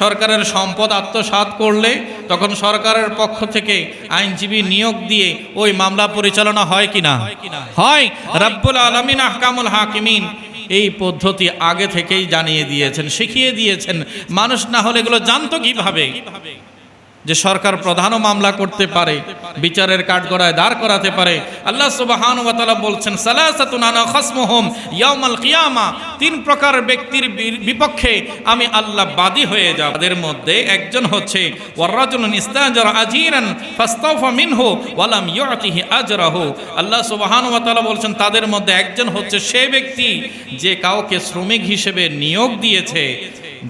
সরকারের সম্পদ আত্মসাৎ করলে তখন সরকারের পক্ষ থেকে আইনজীবী নিয়োগ দিয়ে ওই মামলা পরিচালনা হয় কিনা? হয়। রাব্বুল আলামিন আহকামুল হাকিমিন এই পদ্ধতি আগে থেকেই জানিয়ে দিয়েছেন, শিখিয়ে দিয়েছেন। মানুষ না হলে এগুলো জানতো কিভাবে যে সরকার প্রধানও মামলা করতে পারে, বিচারের কাঠগড়ায় দাঁড় করাতে পারে। আল্লাহ সুবহানাহু ওয়া তাআলা বলছেন, সালাসাতুন আনা খাসমুহুম ইয়াউমাল কিয়ামা, তিন প্রকার ব্যক্তির বিপক্ষে আমি আল্লাহ বাদী হয়ে যাব। তাদের মধ্যে একজন হচ্ছে ওয়ারাজুলুন ইস্তাজারা আজীরান ফাস্তাওফা মিনহু ওয়া লাম ইউতিহি আজরাহু। আল্লাহ সুবহানাহু ওয়া তাআলা বলছেন, তাদের মধ্যে একজন হচ্ছে সে ব্যক্তি যে কাউকে শ্রমিক হিসেবে নিয়োগ দিয়েছে,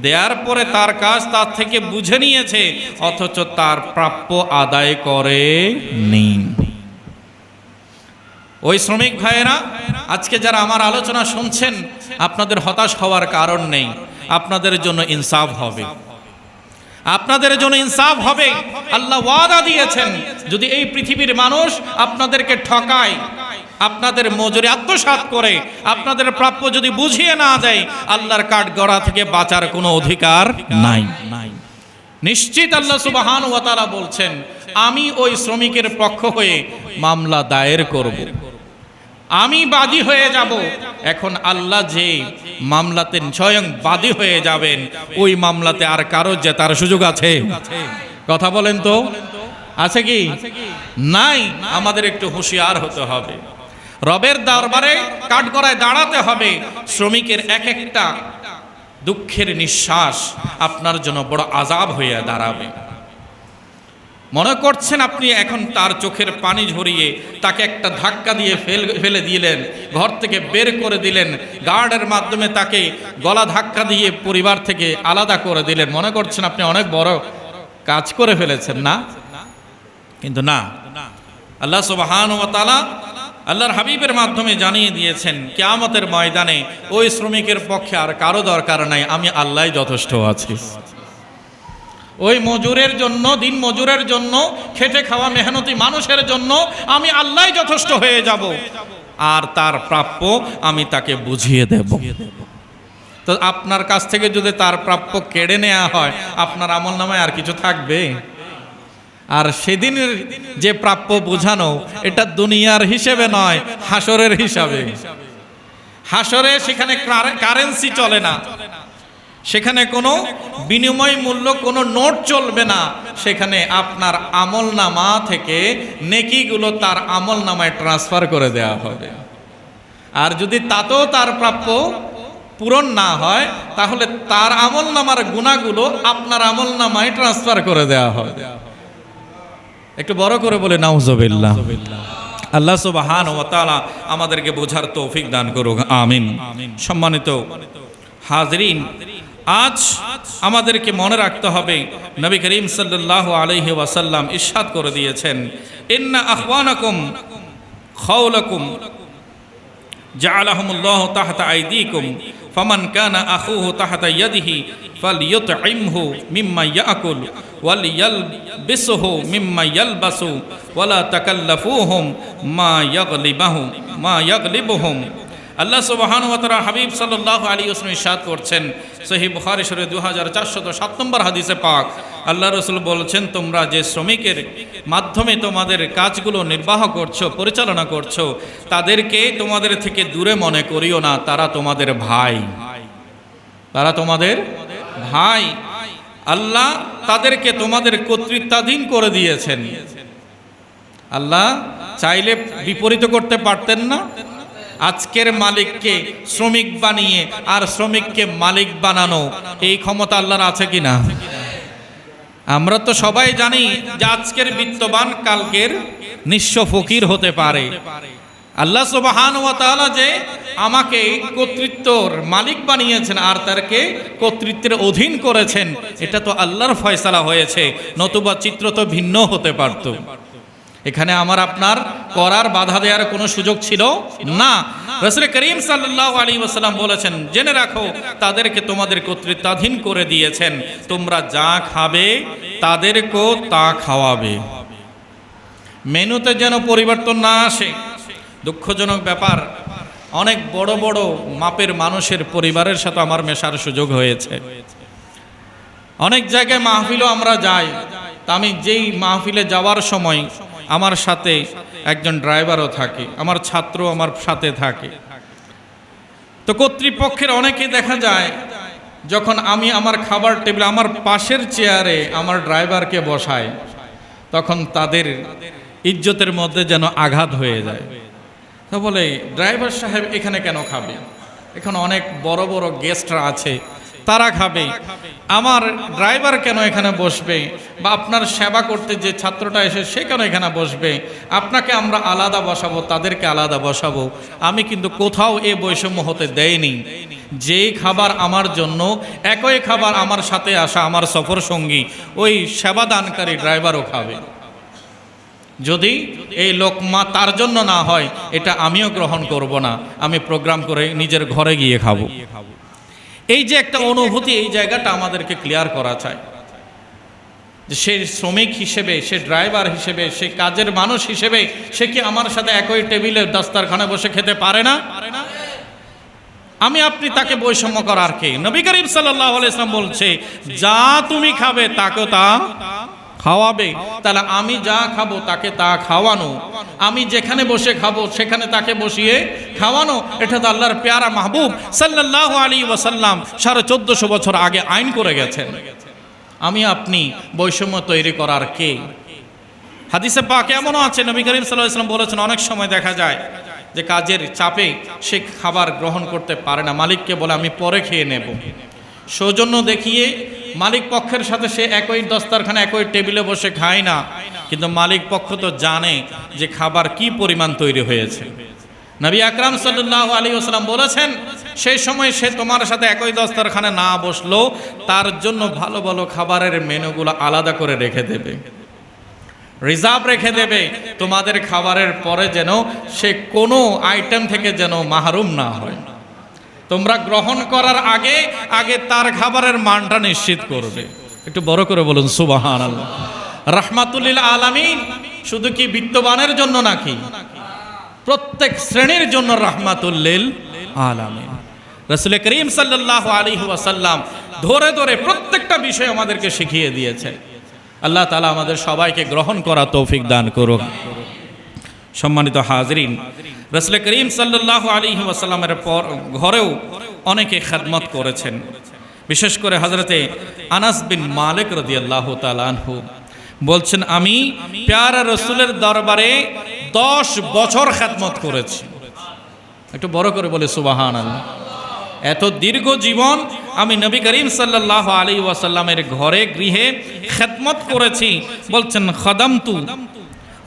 দেওয়ার পরে তার কাজ তার থেকে বুঝে নিয়েছে, অথচ তার প্রাপ্য আদায় করেনি। ওই শ্রমিক ভাইয়েরা, আজকে যারা আমার আলোচনা শুনছেন, আপনাদের হতাশ হওয়ার কারণ নেই। আপনাদের জন্য ইনসাফ হবে, আপনাদের জন্য ইনসাফ হবে। আল্লাহ ওয়াদা দিয়েছেন, যদি এই পৃথিবীর মানুষ আপনাদেরকে ঠকায়, আপনাদের মজুরি আত্মসাৎ করে, আপনাদের প্রাপ্য যদি বুঝিয়ে না দেয়, আল্লাহর কাঠগড়া থেকে বাঁচার কোনো অধিকার নাই। নিশ্চিত আল্লাহ সুবহানাহু ওয়া তাআলা বলছেন, আমি ওই শ্রমিকের পক্ষ হয়ে মামলা দায়ের করব, আমি বাদী হয়ে যাব। এখন আল্লাহ যে মামলাতে স্বয়ং বাদী হয়ে যাবেন, ওই মামলাতে আর কারো জেতার সুযোগ আছে? কথা বলেন তো, আছে কি? নাই। আমাদের একটু হুঁশিয়ার হতে হবে, রবের দরবারে কাঠগড়ায় দাঁড়াতে হবে। শ্রমিকের এক একটা দুঃখের নিঃশ্বাস আপনার জন্য বড় আযাব হয়ে দাঁড়াবে। মনে করছেন আপনি এখন তার চোখের পানি ঝরিয়ে তাকে একটা ধাক্কা দিয়ে ফেলে দিলেন, ঘর থেকে বের করে দিলেন, গার্ডের মাধ্যমে তাকে গলা ধাক্কা দিয়ে পরিবার থেকে আলাদা করে দিলেন, মনে করছেন আপনি অনেক বড় কাজ করে ফেলেছেন। না, কিন্তু না। আল্লাহ সুবহানাহু ওয়া তাআলা আল্লাহর হাবিবের মাধ্যমে জানিয়ে দিয়েছেন, কিয়ামতের ময়দানে ওই শ্রমিকের পক্ষে আর কারো দরকার নাই, আমি আল্লাহই যথেষ্ট আছি। ওই মজুরের জন্য, দিন মজুরের জন্য, খেটে খাওয়া মেহনতি মানুষের জন্য আমি আল্লাহই যথেষ্ট হয়ে যাব, আর তার প্রাপ্য আমি তাকে বুঝিয়ে দেব। তো আপনার কাছ থেকে যদি তার প্রাপ্য কেড়ে নেওয়া হয়, আপনার আমলনামায় আর কিছু থাকবে? আর সেদিনের যে প্রাপ্য বোঝানো, এটা দুনিয়ার হিসেবে নয়, হাসরের হিসাবে। হাসরে সেখানে কারেন্সি চলে না, সেখানে কোনো বিনিময় মূল্য, কোনো নোট চলবে না। সেখানে আপনার আমলনামা থেকে নেকিগুলো তার আমলনামায় ট্রান্সফার করে দেওয়া হবে। আর যদি তাতেও তার প্রাপ্য পূরণ না হয়, তাহলে তার আমল নামার গুনাহগুলো আপনার আমল নামায় ট্রান্সফার করে দেওয়া হয়। একটু বড় করে বলে নাউজুবিল্লাহ। আল্লাহ সুবহানাহু ওয়া তাআলা আমাদেরকে বোঝার তৌফিক দান করুক, আমিন। সম্মানিত হাজরিন, আজ আমাদেরকে মনে রাখতে হবে নবী করিম সাল্লাল্লাহু আলাইহি ওয়াসাল্লাম ইরশাদ করে দিয়েছেন, ইন্না আখওয়ানাকুম খাওলাকুম জাআলাহুমুল্লাহু তাহতা আইদিকুম ফামান কানা আখুহু তাহতা ইয়াদিহি ফালইউতইমহু মিম্মা ইয়াকুল ওয়ালিয়ালবিসহু মিম্মা ইয়ালবাসু ওয়ালা তাকাল্লাফুহুম মা ইয়াগলিবুহুম। আল্লাহ সুবহানাহু ওয়া তাআলা হাবিব সাল্লাল্লাহু আলাইহি ওয়াসাল্লাম ইরশাদ করছেন, সহিহ বুখারী শরীফ 2407 নম্বর হাদিসে পাক, আল্লাহ রাসূল বলছেন, তোমরা যে শ্রমিকের মাধ্যমে তোমাদের কাজগুলো নির্বাহ করছো, পরিচালনা করছো, তাদেরকে তোমাদের থেকে দূরে মনে করিও না, তারা তোমাদের ভাই, তারা তোমাদের ভাই। আল্লাহ তাদেরকে তোমাদের কর্তৃত্বাধীন করে দিয়েছেন। আল্লাহ চাইলে বিপরীত করতে পারতেন না? আজকের মালিককে শ্রমিক বানিয়ে আর শ্রমিককে মালিক বানানো, এই ক্ষমতা আল্লাহর আছে কিনা? আমরা তো সবাই জানি যে আজকের বিত্তবান কালকের নিঃস্ব ফকির হতে পারে। আল্লাহ সুবহানাহু ওয়া তাআলা যে আমাকে কর্তৃত্বর মালিক বানিয়েছেন আর তারকে কর্তৃত্বের অধীন করেছেন, এটা তো আল্লাহর ফয়সালা হয়েছে, নতুবা চিত্র তো ভিন্ন হতে পারত। এখানে আমার আপনার করার বাধা দেওয়ার কোনো সুযোগ ছিল না। রাসূল করিম সাল্লাল্লাহু আলাইহি ওয়াসাল্লাম বলেছেন, জেনে রাখো তাদেরকে তোমাদের কর্তৃত্বাধীন করে দিয়েছেন, তোমরা যা খাবে তাদেরকেও তা খাওয়াবে। মেনুতে যেন পরিবর্তন না আসে। দুঃখজনক ব্যাপার, অনেক বড় বড় মাপের মানুষের পরিবারের সাথে আমার মেশার সুযোগ হয়েছে। অনেক জায়গায় মাহফিলও আমরা যাই, তা আমি যেই মাহফিলে যাওয়ার সময় আমার সাথে একজন ড্রাইভারও থাকে, আমার ছাত্র আমার সাথে থাকে। তো কর্তৃপক্ষের অনেকে দেখা যায় যখন আমি আমার খাবার টেবিলে আমার পাশের চেয়ারে আমার ড্রাইভারকে বসাই, তখন তাদের ইজ্জতের মধ্যে যেন আঘাত হয়ে যায়। তা বলে, ড্রাইভার সাহেব এখানে কেন খাবে? এখানে অনেক বড় বড় গেস্টরা আছে, তারা খাবে, আমার ড্রাইভার কেন এখানে বসবে? বা আপনার সেবা করতে যে ছাত্রটা এসে সে কেন এখানে বসবে? আপনাকে আমরা আলাদা বসাবো, তাদেরকে আলাদা বসাবো। আমি কিন্তু কোথাও এ বৈষম্য হতে দেয়নি। যেই খাবার আমার জন্য, একই খাবার আমার সাথে আসা আমার সফর সঙ্গী ওই সেবাদানকারী ড্রাইভারও খাবে। যদি এই লোকমা তার জন্য না হয়, এটা আমিও গ্রহণ করব না, আমি প্রোগ্রাম করে নিজের ঘরে গিয়ে খাবো। এই যে একটা অনুভূতি, এই জায়গাটা আমাদেরকে ক্লিয়ার করা চাই যে সে শ্রমিক হিসেবে, সে ড্রাইভার হিসেবে, সে কাজের মানুষ হিসেবে সে কি আমার সাথে একই টেবিলে দাস্তারখানে বসে খেতে পারে না? আমি আপনি তাকে বৈষম্য করার কে? নবী করিম সাল্লাল্লাহু আলাইহি ওয়াসাল্লাম বলছে, যা তুমি খাবে তাকে তা খাওয়াবে। তাহলে আমি যা খাবো তাকে তা খাওয়ানো, আমি যেখানে বসে খাবো সেখানে তাকে বসিয়ে খাওয়ানো, এটা তো আল্লাহর পেয়ারা মাহবুব সাল্লাল্লাহু আলাইহি ওয়াসাল্লাম 1450 বছর আগে আইন করে গেছেন। আমি আপনি বৈষম্য তৈরি করার কে? হাদিসে পাক এমনও আছে, নবী করিম সাল্লাল্লাহু আলাইহি ওয়াসাল্লাম বলেছেন, অনেক সময় দেখা যায় যে কাজের চাপে সে খাবার গ্রহণ করতে পারে না, মালিককে বলে আমি পরে খেয়ে নেব। সৌজন্য দেখিয়ে মালিক পক্ষের সাথে সে একই দস্তারখানে একই টেবিলে বসে খায় না, কিন্তু মালিক পক্ষ তো জানে যে খাবার কি পরিমাণ তৈরি হয়েছে। নবী আকরাম সাল্লাল্লাহু আলাইহি ওয়াসাল্লাম বলেছেন, সেই সময় সে তোমার সাথে একই দস্তারখানে না বসলো, তার জন্য ভালো ভালো খাবারের মেনুগুলো আলাদা করে রেখে দেবে, রিজার্ভ রেখে দেবে, তোমাদের খাবারের পরে যেন সে কোনো আইটেম থেকে যেন মাহরুম না হয়। তোমরা গ্রহণ করার আগে আগে তার খাবারের মানটা নিশ্চিত করবে। একটু বড় করে বলুন সুবহানাল্লাহ। রাহমাতুল লিল আলামিন শুধু কি বিত্তবানের জন্য নাকি? প্রত্যেক শ্রেণীর জন্য রাহমাতুল লিল আলামিন। রাসূল করিম সাল্লাল্লাহু আলাইহি ওয়াসাল্লাম ধরে ধরে প্রত্যেকটা বিষয় আমাদেরকে শিখিয়ে দিয়েছেন। আল্লাহ তাআলা আমাদের সবাইকে গ্রহণ করা তৌফিক দান করুন। সম্মানিত হাজরিন, রাসূল করিম সাল্লাল্লাহু আলাইহি ওয়াসাল্লামের পর ঘরেও অনেকে খেদমত করেছেন। বিশেষ করে হযরতে আনাস বিন মালিক রাদিয়াল্লাহু তাআলা আনহু বলছেন, আমি প্যারা রাসূলের দরবারে 10 বছর খেদমত করেছি। একটু বড় করে বলে সুবহানাল্লাহ। এত দীর্ঘ জীবন আমি নবী করিম সাল্লাল্লাহু আলাইহি ওয়াসাল্লামের ঘরে গৃহে খেদমত করেছি। বলছেন খাদামতু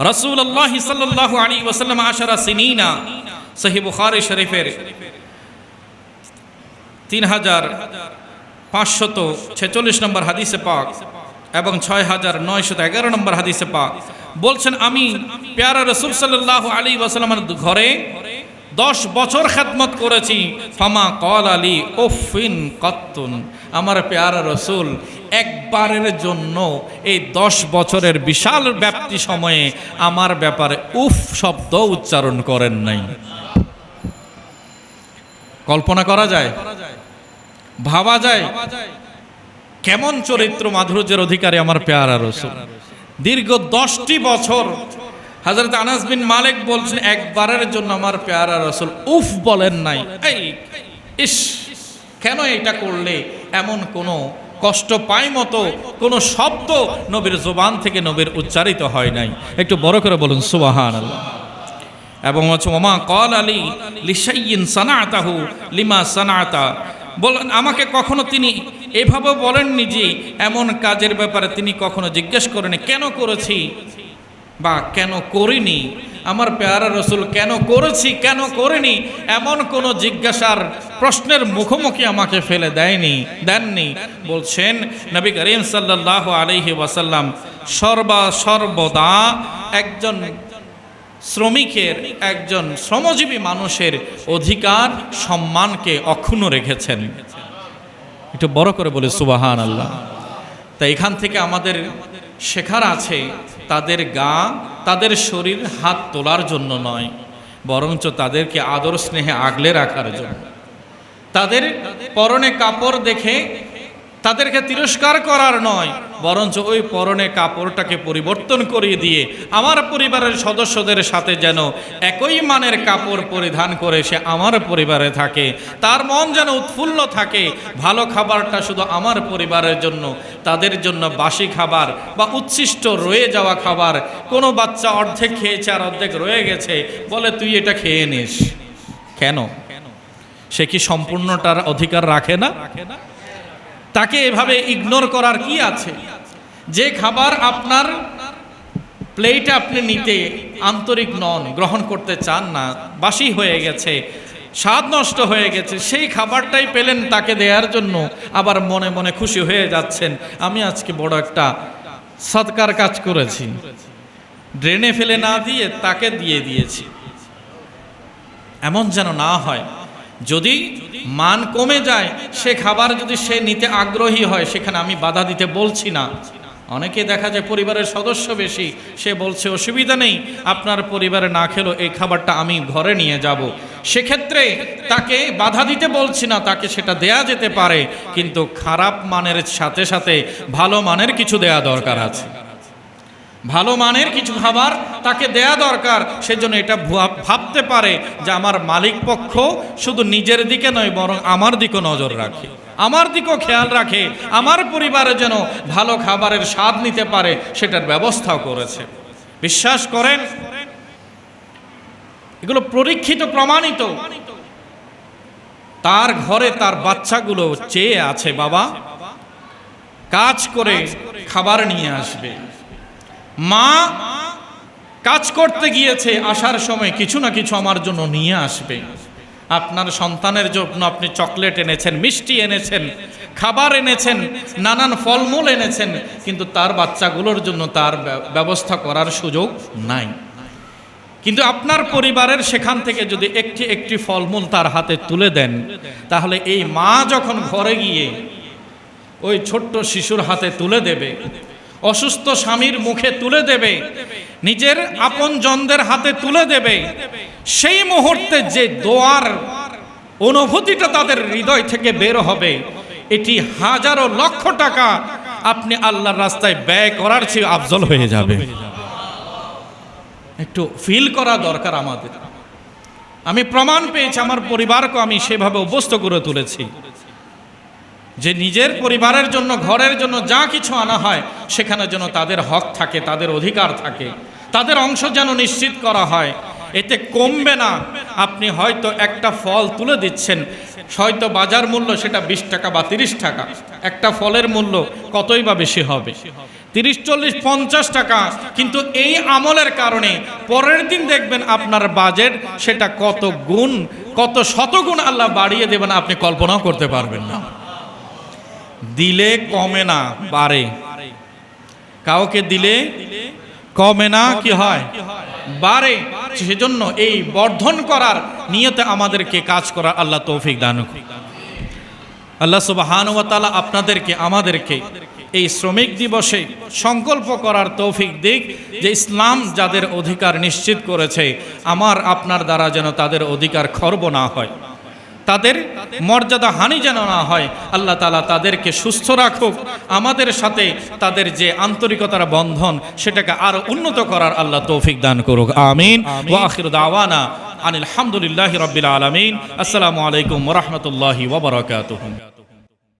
রাসূলুল্লাহ সাল্লাল্লাহু আলাইহি ওয়াসাল্লাম আশারা সিনিনা, সহিহ বুখারী শরীফের 3546 নম্বর হাদিসে পাক এবং 6911 নম্বর হাদিসে পাক বলছেন আমি প্যারা রাসূল সাল্লাল্লাহু আলাইহি ওয়াসাল্লামের ঘরে 10 বছর খেদমত করেছি। ফামা ক্বাল আলী উফিন কাত্তুন, আমার প্যারা রাসূল একবারের জন্য এই 10 বছরের বিশাল ব্যাপ্তি সময়ে আমার ব্যাপারে উফ শব্দ উচ্চারণ করেন নাই। কল্পনা করা যায়, ভাবা যায় কেমন চরিত্র মাধুর্যের অধিকারী আমার প্যারা রাসূল। দীর্ঘ 10টি বছর হযরত আনাস বিন মালিক বলছেন একবারের জন্য আমার প্যারা রাসূল উফ বলেন নাই। এই ইস, কেন এটা করলে এমন কোনো কষ্ট পায় মতো কোনো শব্দ নবীর জবান থেকে নবীর উচ্চারিত হয় নাই। একটু বড় করে বলুন সুবহানাল্লাহ। এবং হচ্ছে ওমা ক্বাল আলী লিশাইয়িন সানাতাহু লিমা সানাতা, বলেন আমাকে কখনো তিনি এভাবে বলেননি যে এমন কাজের ব্যাপারে তিনি কখনো জিজ্ঞেস করেনি কেন করেছি বা কেন করিনি। আমার প্যারা রাসূল কেন করেছি কেন করিনি এমন কোনো জিজ্ঞাসার প্রশ্নের মুখোমুখি আমাকে ফেলে দেননি। বলছেন নবী করিম সাল্লাল্লাহু আলাইহি ওয়াসাল্লাম সর্বদা একজন শ্রমিকের, একজন শ্রমজীবী মানুষের অধিকার সম্মানকে অক্ষুণ্ণ রেখেছেন। একটু বড় করে বলে সুবহানাল্লাহ। তাই এখান থেকে আমাদের শেখার আছে তাদের গা, তাদের শরীর হাত তোলার জন্য নয়, বরঞ্চ তাদেরকে আদর স্নেহে আগলে রাখার জন্য। তাদের পরনে কাপড় দেখে তাদেরকে তিরস্কার করার নয়, বরঞ্চ ওই পরনে কাপড়টাকে পরিবর্তন করিয়ে দিয়ে আমার পরিবারের সদস্যদের সাথে যেন একই মানের কাপড় পরিধান করে সে আমার পরিবারে থাকে, তার মন যেন উৎফুল্ল থাকে। ভালো খাবারটা শুধু আমার পরিবারের জন্য, তাদের জন্য বাসি খাবার বা উচ্ছিষ্ট রয়ে যাওয়া খাবার, কোনো বাচ্চা অর্ধেক খেয়েছে আর অর্ধেক রয়ে গেছে, বলে তুই এটা খেয়ে নিস। কেন? সে কি সম্পূর্ণটার অধিকার রাখে না? তাকে এভাবে ইগনোর করার কি আছে? যে খাবার আপনার প্লেটে আপনি নিতে আন্তরিক নন, গ্রহণ করতে চান না, বাসি হয়ে গেছে, স্বাদ নষ্ট হয়ে গেছে, সেই খাবারটাই পেলেন তাকে দেওয়ার জন্য, আবার মনে মনে খুশি হয়ে যাচ্ছেন আমি আজকে বড় একটা সদকার কাজ করেছি, ড্রেনে ফেলে না দিয়ে তাকে দিয়ে দিয়েছি। এমন যেন না হয়। যদি মান কমে যায়, সে খাবার যদি সে নিতে আগ্রহী হয়, সেখানে আমি বাধা দিতে বলছি না। অনেকে দেখা যায় পরিবারের সদস্য বেশি, সে বলছে অসুবিধা নেই, আপনার পরিবারে না খেলো এই খাবারটা আমি ঘরে নিয়ে যাব। সেক্ষেত্রে তাকে বাধা দিতে বলছি না, তাকে সেটা দেয়া যেতে পারে, কিন্তু খারাপ মানের সাথে সাথে ভালো মানের কিছু দেয়া দরকার আছে। ভালো মানের কিছু খাবার তাকে দেয়া দরকার। সেজন্য এটা ভাবতে পারে যে আমার মালিক পক্ষ শুধু নিজের দিকে নয়, বরং আমার দিকেও নজর রাখে, আমার দিকেও খেয়াল রাখে, আমার পরিবারে যেন ভালো খাবারের স্বাদ নিতে পারে সেটার ব্যবস্থাও করেছে। বিশ্বাস করেন, এগুলো পরীক্ষিত, প্রমাণিত। তার ঘরে তার বাচ্চাগুলো চেয়ে আছে, বাবা কাজ করে খাবার নিয়ে আসবে। মা কাজ করতে গিয়েছে, আসার সময় কিছু না কিছু আমার জন্য নিয়ে আসবে। আপনার সন্তানের জন্য আপনি চকলেট এনেছেন, মিষ্টি এনেছেন, খাবার এনেছেন, নানান ফলমূল এনেছেন, কিন্তু তার বাচ্চাগুলোর জন্য তার ব্যবস্থা করার সুযোগ নাই। কিন্তু আপনার পরিবারের সেখান থেকে যদি একটি একটি ফলমূল তার হাতে তুলে দেন, তাহলে এই মা যখন ঘরে গিয়ে ওই ছোট্ট শিশুর হাতে তুলে দেবে, অসুস্থ স্বামীর মুখে তুলে দেবে, নিজের আপনজনদের হাতে তুলে দেবে, সেই মুহূর্তে যে দোয়ার অনুভূতিটা তাদের হৃদয় থেকে বের হবে, এটি হাজারো লক্ষ টাকা আপনি আল্লাহর রাস্তায় ব্যয় করার চেয়ে আফজল হয়ে যাবে। একটু ফিল করা দরকার আমাদের। আমি প্রমাণ পেয়েছি, আমার পরিবারকে আমি সেভাবে অভ্যস্ত করে তুলেছি যে নিজের পরিবারের জন্য, ঘরের জন্য যা কিছু আনা হয় সেখানে যেন তাদের হক থাকে, তাদের অধিকার থাকে, তাদের অংশ যেন নিশ্চিত করা হয়। এতে কমবে না, আপনি হয়তো একটা ফল তুলে দিচ্ছেন, হয়তো বাজার মূল্য সেটা 20 টাকা বা 30 টাকা, একটা ফলের মূল্য কতই বা বেশি হবে, 30, 40, 50 টাকা, কিন্তু এই আমলের কারণে পরের দিন দেখবেন আপনার বাজেট সেটা কত গুণ, কত শতগুণ আল্লাহ বাড়িয়ে দেবেন, আপনি কল্পনাও করতে পারবেন না। দিলে কমে না, বাড়ে। কাউকে দিলে কমে না, কি হয়, বাড়ে। সেজন্য এই বর্ধন করার নিয়তে আমাদেরকে কাজ করা আল্লাহ তৌফিক দান করুন। আল্লাহ সুবহানাহু ওয়া তাআলা আপনাদেরকে আমাদেরকে এই শ্রমিক দিবসে সংকল্প করার তৌফিক দিক যে ইসলাম যাদের অধিকার নিশ্চিত করেছে আমার আপনার দ্বারা যেন তাদের অধিকার খর্ব না হয়, তাদের মর্যাদা হানি যেন না হয়। আল্লাহ তাআলা তাদেরকে সুস্থ রাখুক, আমাদের সাথে তাদের যে আন্তরিকতার বন্ধন সেটাকে আরো উন্নত করার আল্লাহ তৌফিক দান করুক। আমিন। ওয়া আখিরু দাওয়ানা আনিল হামদুলিল্লাহি রাব্বিল আলামিন। আসসালামু আলাইকুম ওয়া রাহমাতুল্লাহি ওয়া বারাকাতুহু।